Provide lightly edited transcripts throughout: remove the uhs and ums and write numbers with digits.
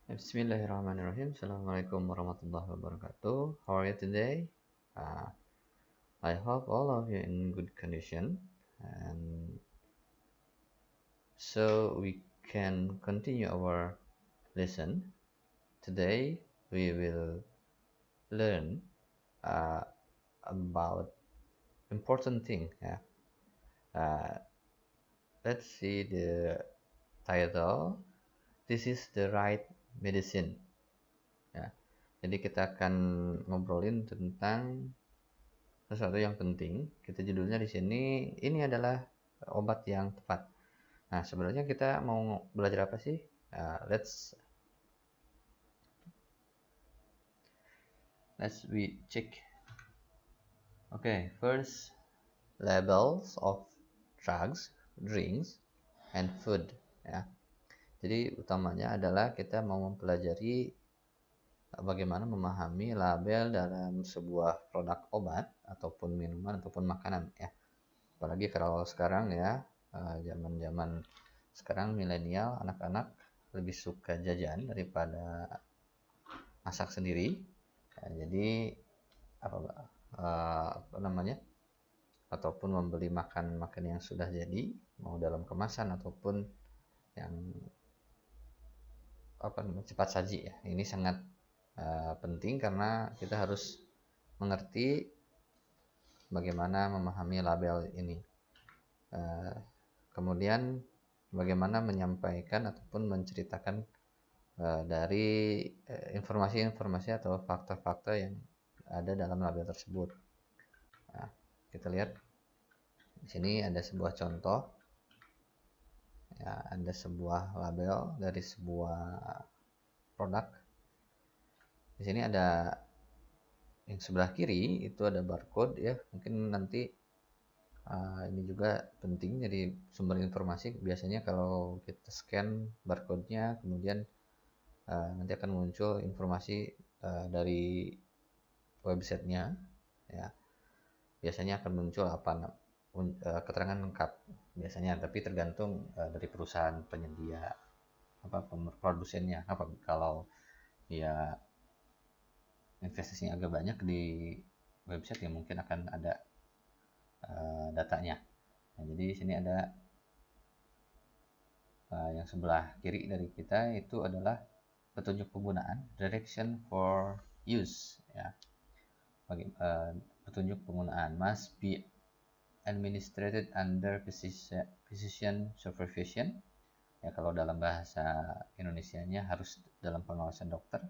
Bismillahirrahmanirrahim. Assalamualaikum warahmatullahi wabarakatuh. How are you today? I hope all of you in good condition, and so we can continue our lesson. Today we will learn about important thing. Let's see the title. This is the right medicine. Ya. Jadi kita akan ngobrolin tentang sesuatu yang penting. Kita judulnya di sini, ini adalah obat yang tepat. Nah, sebenarnya kita mau belajar apa sih? Let's we check. Okay, first, labels of drugs, drinks, and food. Ya. Jadi utamanya adalah kita mau mempelajari bagaimana memahami label dalam sebuah produk obat ataupun minuman ataupun makanan ya. Apalagi kalau sekarang ya, zaman-zaman sekarang milenial, anak-anak lebih suka jajan daripada masak sendiri. Jadi apa namanya, ataupun membeli makan yang sudah jadi, mau dalam kemasan ataupun yang cepat saji ya. Ini sangat penting karena kita harus mengerti bagaimana memahami label ini. Kemudian bagaimana menyampaikan ataupun menceritakan dari informasi-informasi atau fakta-fakta yang ada dalam label tersebut. Nah, kita lihat di sini ada sebuah contoh. Ya, ada sebuah label dari sebuah produk. Di sini ada yang sebelah kiri itu ada barcode ya. Mungkin nanti ini juga penting jadi sumber informasi. Biasanya kalau kita scan barcode-nya, kemudian nanti akan muncul informasi dari websitenya ya. Biasanya akan muncul keterangan lengkap biasanya, tapi tergantung dari perusahaan penyedia produsennya. Kalau ya investasinya agak banyak di website ya mungkin akan ada datanya. Nah, jadi di sini ada yang sebelah kiri dari kita itu adalah petunjuk penggunaan, direction for use ya. Petunjuk penggunaan must be administered under physician supervision. Ya, kalau dalam bahasa Indonesianya harus dalam pengawasan dokter.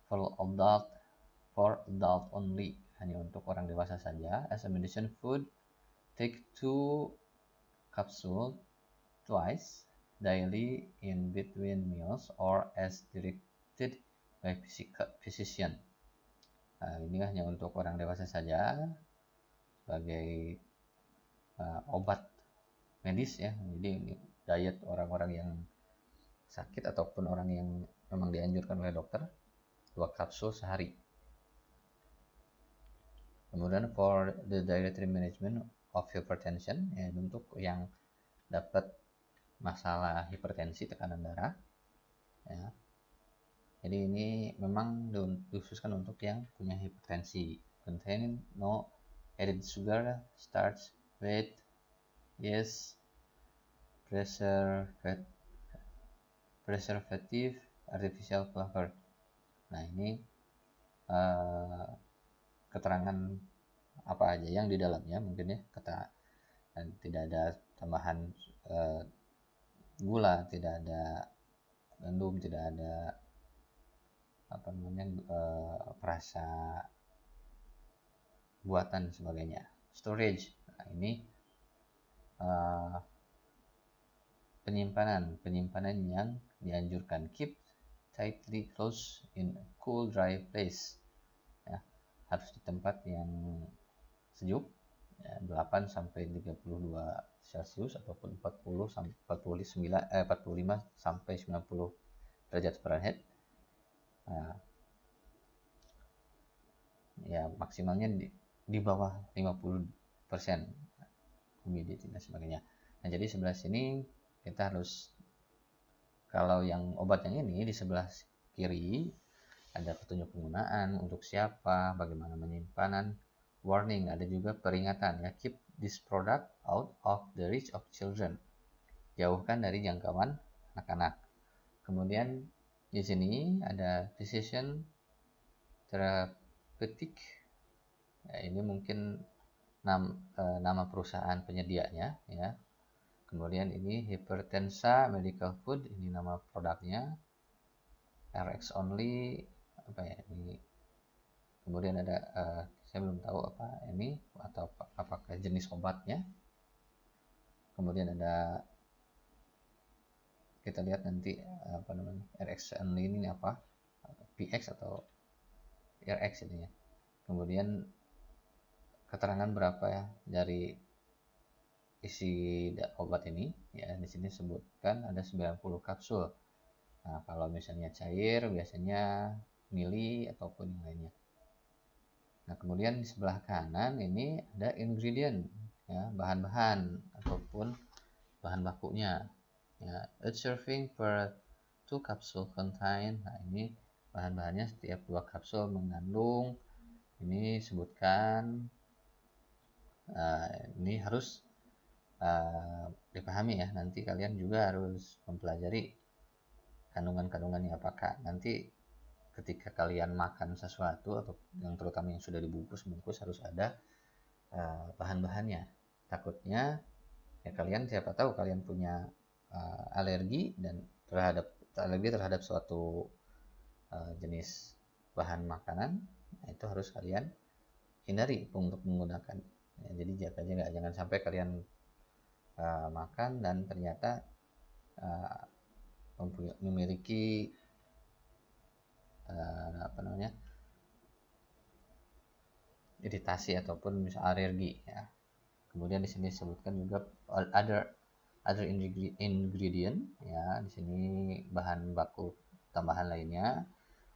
For adult only, hanya untuk orang dewasa saja. As a medicine food, take 2 capsules twice daily in between meals or as directed by physician. Ini hanya untuk orang dewasa saja sebagai obat medis ya. Jadi ini diet orang-orang yang sakit ataupun orang yang memang dianjurkan oleh dokter, 2 kapsul sehari. Kemudian for the dietary management of hypertension, ya, untuk yang dapat masalah hipertensi, tekanan darah ya. Jadi ini memang dikhususkan untuk yang punya hipertensi. Containing no added sugar, starch, weight, yeast, preservative, artificial flavor. Nah, ini keterangan apa aja yang di dalamnya mungkin ya, dan tidak ada tambahan gula, tidak ada gandum, tidak ada perasa buatan dan sebagainya. Storage, nah, ini penyimpanan yang dianjurkan. Keep tightly closed in a cool dry place ya, harus di tempat yang sejuk ya, 8 sampai 32 Celcius ataupun 45 sampai 90 derajat Fahrenheit. Nah, ya maksimalnya di bawah 50% humidity dan sebagainya. Nah, jadi sebelah sini kita harus, kalau yang obat yang ini di sebelah kiri ada petunjuk penggunaan, untuk siapa, bagaimana penyimpanan, warning, ada juga peringatan ya, keep this product out of the reach of children, jauhkan dari jangkauan anak-anak. Kemudian di sini ada decision therapeutic, ya, ini mungkin nama perusahaan penyedianya ya. Kemudian ini Hypertensa Medical Food, ini nama produknya. RX only, apa ya ini. Kemudian ada saya belum tahu apa ini atau apakah jenis obatnya. Kemudian ada, kita lihat nanti apa namanya, RX only ini apa, PX atau RX ini ya. Kemudian keterangan berapa ya dari isi obat ini ya, di sini sebutkan ada 90 kapsul. Nah, kalau misalnya cair biasanya mili ataupun yang lainnya. Nah, kemudian di sebelah kanan ini ada ingredient ya, bahan-bahan ataupun bahan bakunya. Ya, a serving per 2 capsule contain. Nah, ini bahan-bahannya, setiap 2 kapsul mengandung, ini sebutkan. Ini harus dipahami ya, nanti kalian juga harus mempelajari kandungan-kandungannya, apakah nanti ketika kalian makan sesuatu atau yang terutama yang sudah dibungkus harus ada bahan-bahannya. Takutnya ya kalian, siapa tahu kalian punya alergi dan terhadap suatu jenis bahan makanan, nah itu harus kalian hindari untuk menggunakan ya, jadi jangan sampai kalian makan dan ternyata memiliki iritasi ataupun misal alergi ya. Kemudian di sini disebutkan juga other ingredient ya, di sini bahan baku tambahan lainnya.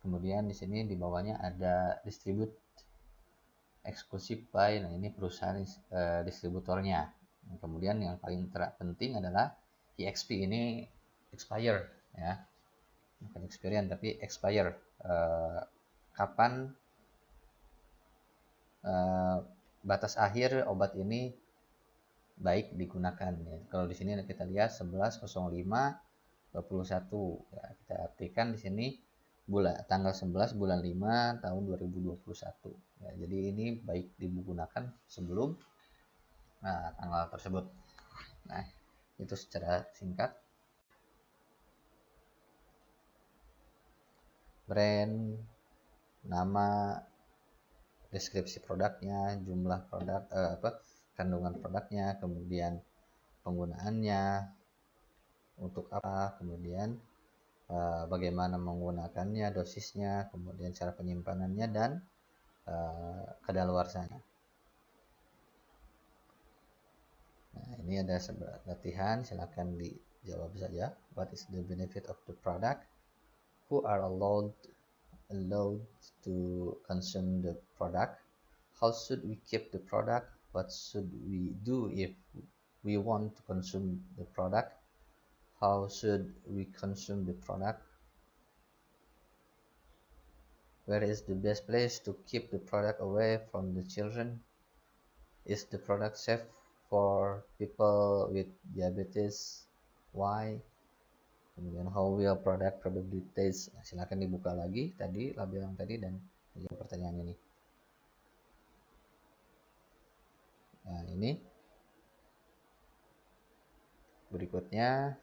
Kemudian di sini di bawahnya ada distribute exclusive by, nah ini perusahaan distributornya. Kemudian yang paling penting adalah EXP, ini expire ya, bukan experience tapi expire, kapan batas akhir obat ini baik digunakan ya. Kalau di sini kita lihat 11.05.21 ya, kita artikan di sini tanggal 11 bulan 5 tahun 2021 ya, jadi ini baik digunakan sebelum tanggal tersebut. Nah, itu secara singkat. Brand, nama, deskripsi produknya, jumlah produk, kandungan produknya, kemudian penggunaannya untuk apa, kemudian bagaimana menggunakannya, dosisnya, kemudian cara penyimpanannya, dan kadaluarsanya. Nah, ini ada latihan, silakan dijawab saja. What is the benefit of the product? Who are allowed to consume the product? How should we keep the product? What should we do if we want to consume the product? How should we consume the product? Where is the best place to keep the product away from the children? Is the product safe for people with diabetes? Why? Kemudian how will product probably taste? Nah, silakan dibuka lagi tadi label yang tadi dan menjawab pertanyaan ini. Nah, ini berikutnya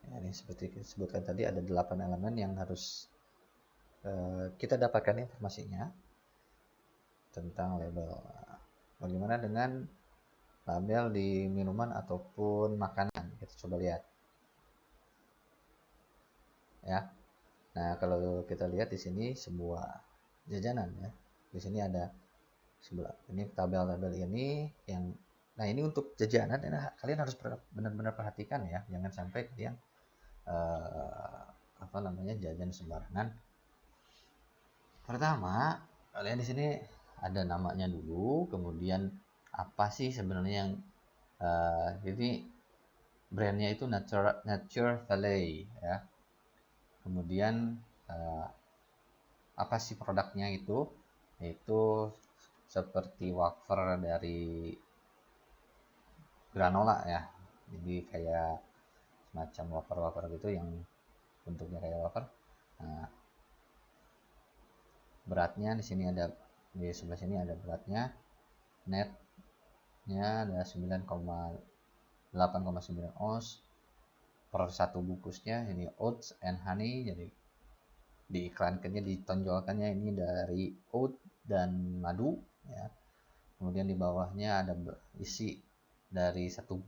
ya, ini seperti disebutkan tadi ada 8 elemen yang harus kita dapatkan informasinya tentang label. Bagaimana dengan label di minuman ataupun makanan? Kita coba lihat ya. Nah, kalau kita lihat di sini sebuah jajanan ya. Di sini ada ini tabel-tabel ini yang, nah ini untuk jajanan, ini kalian harus benar-benar perhatikan ya, jangan sampai kalian jajan sembarangan. Pertama, kalian di sini ada namanya dulu, kemudian apa sih sebenarnya yang jadi brandnya itu Nature Valley ya. Kemudian apa sih produknya itu? Yaitu seperti wafer dari granola ya. Jadi kayak semacam wafer-wafer gitu yang bentuknya kayak wafer. Nah, beratnya di sini ada, di sebelah sini ada beratnya. Netnya ada 8,9 oz per satu bungkusnya. Ini oats and honey, jadi diiklankannya, ditonjolkannya ini dari oat dan madu ya. Kemudian di bawahnya ada isi dari satu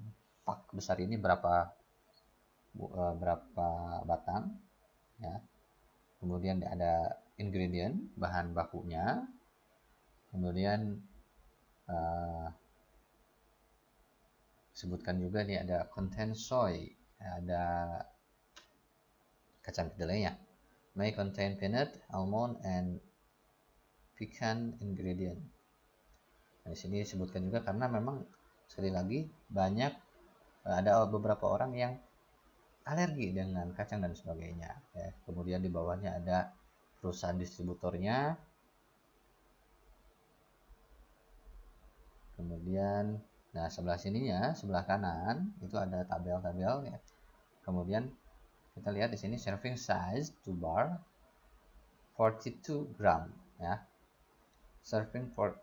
pak besar ini berapa batang ya. Kemudian ada ingredient, bahan bakunya. Kemudian sebutkan juga nih ada content soy, ada kacang kedelainya. May contain peanut, almond, and pecan ingredient. Nah, di sini disebutkan juga karena memang sekali lagi banyak, ada beberapa orang yang alergi dengan kacang dan sebagainya ya. Kemudian di bawahnya ada perusahaan distributornya. Kemudian nah sebelah sininya, sebelah kanan itu ada tabel-tabel ya. Kemudian kita lihat di sini serving size 2 bar 42 gram ya. Serving per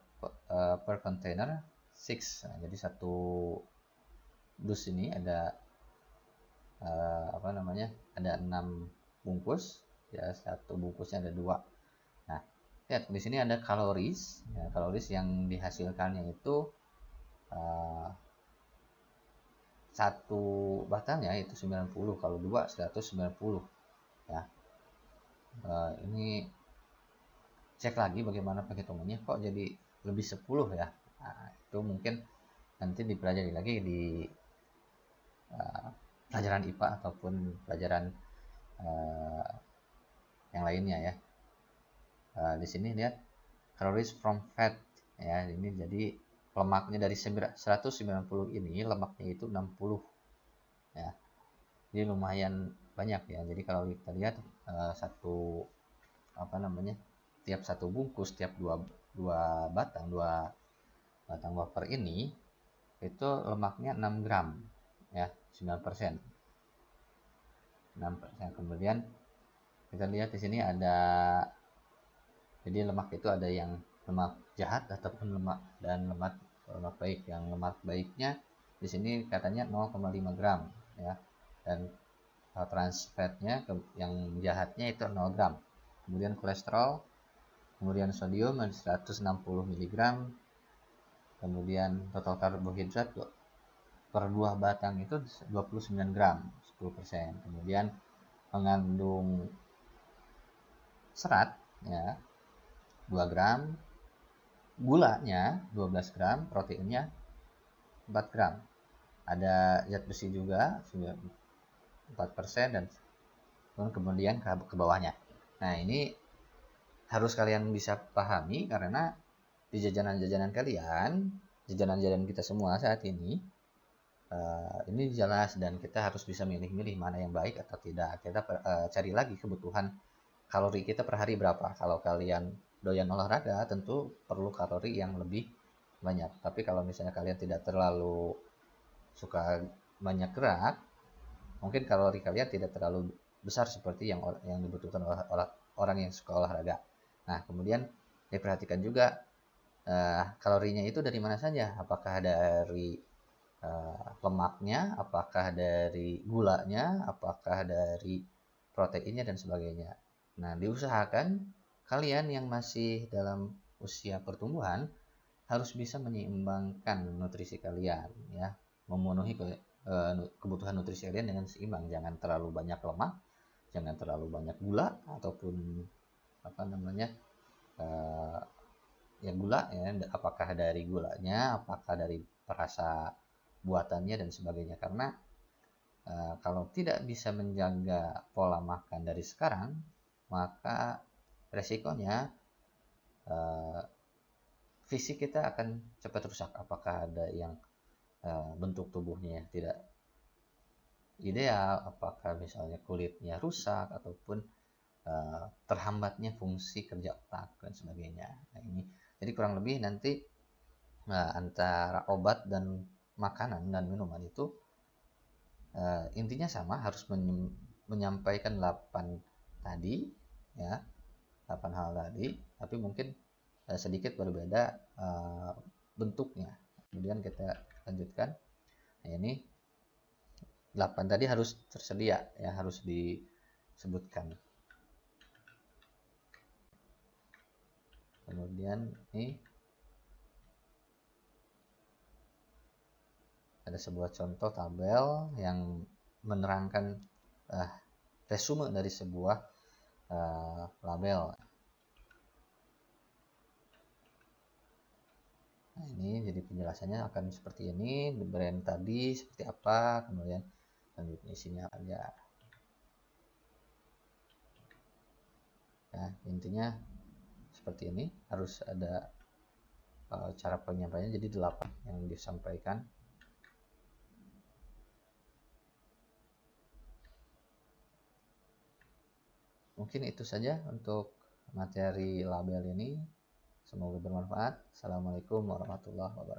container 6. Nah, jadi satu dus ini ada ada 6 bungkus ya, satu bungkusnya ada 2. Nah, lihat di sini ada kaloris ya, kaloris yang dihasilkannya itu satu batangnya itu 90, kalau 2 190 ya. Ini cek lagi bagaimana penghitungannya, kok jadi lebih 10 ya. Nah, itu mungkin nanti dipelajari lagi di pelajaran IPA ataupun pelajaran yang lainnya ya. Di sini lihat calories from fat ya, ini jadi lemaknya dari 190 ini, lemaknya itu 60 ya. Jadi lumayan banyak ya. Jadi kalau kita lihat tiap satu bungkus, tiap dua batang wafer ini itu lemaknya 6 gram ya, 9%. 6%. Kemudian kita lihat di sini ada, jadi lemak itu ada yang lemak jahat ataupun lemak baik. Yang lemak baiknya di sini katanya 0,5 gram ya, dan trans fatnya yang jahatnya itu 0 gram. Kemudian kolesterol, kemudian sodium 160 mg. Kemudian total karbohidrat per buah batang itu 29 gram, 10%. Kemudian mengandung serat ya 2 gram, gulanya 12 gram, proteinnya 4 gram. Ada zat besi juga 4%, dan kemudian ke bawahnya. Nah, ini harus kalian bisa pahami karena di jajanan-jajanan kalian, jajanan-jajanan kita semua saat ini jelas, dan kita harus bisa milih-milih mana yang baik atau tidak. Kita cari lagi kebutuhan kalori kita per hari berapa. Kalau kalian doyan olahraga, tentu perlu kalori yang lebih banyak. Tapi kalau misalnya kalian tidak terlalu suka banyak gerak, mungkin kalori kalian tidak terlalu besar seperti yang dibutuhkan oleh orang yang suka olahraga. Nah, kemudian diperhatikan juga kalorinya itu dari mana saja. Apakah dari lemaknya, apakah dari gulanya, apakah dari proteinnya dan sebagainya. Nah, diusahakan kalian yang masih dalam usia pertumbuhan harus bisa menyeimbangkan nutrisi kalian ya, memenuhi kebutuhan nutrisi kalian dengan seimbang. Jangan terlalu banyak lemak, jangan terlalu banyak gula ataupun gula ya, apakah dari gulanya, apakah dari perasa buatannya dan sebagainya. Karena kalau tidak bisa menjaga pola makan dari sekarang, maka resikonya fisik kita akan cepat rusak. Apakah ada yang bentuk tubuhnya tidak ideal, apakah misalnya kulitnya rusak ataupun terhambatnya fungsi kerja otak dan sebagainya. Nah, ini jadi kurang lebih nanti antara obat dan makanan dan minuman itu intinya sama, harus menyampaikan 8 tadi ya, 8 hal tadi, tapi mungkin sedikit berbeda bentuknya. Kemudian kita lanjutkan. Nah, ini 8 tadi harus tersedia ya, harus disebutkan. Kemudian ini ada sebuah contoh tabel yang menerangkan resume dari sebuah label. Nah, ini jadi penjelasannya akan seperti ini, brand tadi seperti apa, kemudian dan definisinya aja. Nah, intinya seperti ini, harus ada cara penyampaiannya, jadi 8 yang disampaikan. Mungkin itu saja untuk materi label ini. Semoga bermanfaat. Assalamualaikum warahmatullahi wabarakatuh.